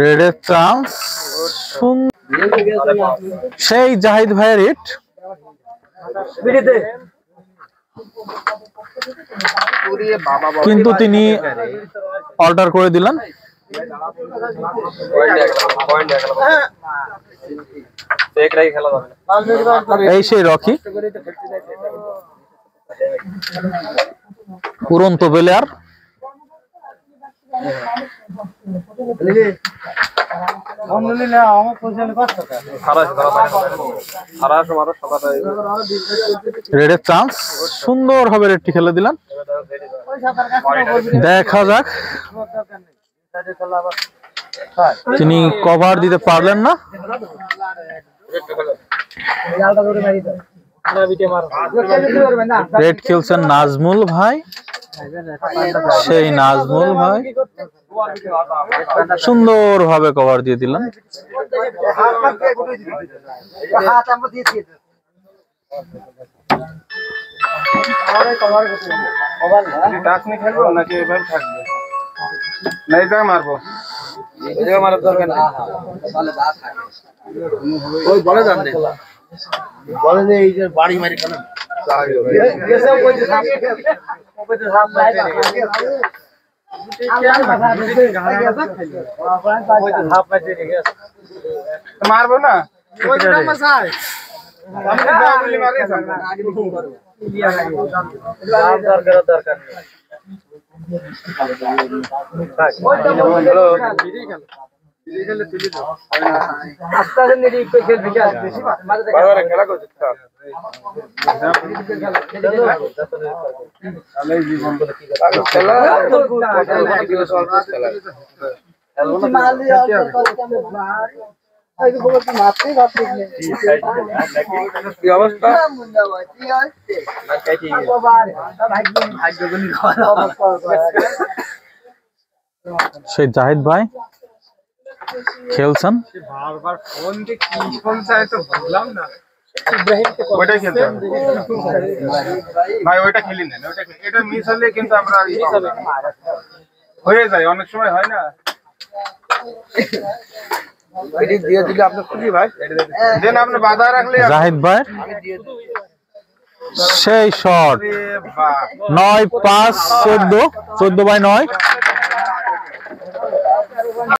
রেডের চান্স সেই জাহিদ ভাইয়ের হিট, কিন্তু তিনি অল্টার করে দিলেন। এই সেই রকি, উড়ন্ত প্লেয়ার। রেডের চান্স, সুন্দর ভাবে রেডটি খেলে দিলেন। দেখা যাক, তিনি কভার দিতে পারলেন না। রেড খেলছেন নাজমুল ভাই, সেই নাজমুল ভাই সুন্দর ভাবে কভার দিয়ে দিলেন। বাড়ি মারি কেন মারবো না, দরকার সেই জাহিদ ভাই খেলছেন। বারবার ফোন দিয়ে কি ফোন চাই তো বুঝলাম না। ওইটাই খেলতে হবে ভাই, ওইটা খেলি না, ওইটা এটা মিস হলে কিন্তু আমরা হয়ে যায়, অনেক সময় হয় না। এটি দিয়ে দিলে আপনার খুশি ভাই, দেন আপনি বাধা রাখলে জাহিদ ভাই সেই শট, 9-5-14, 14/9।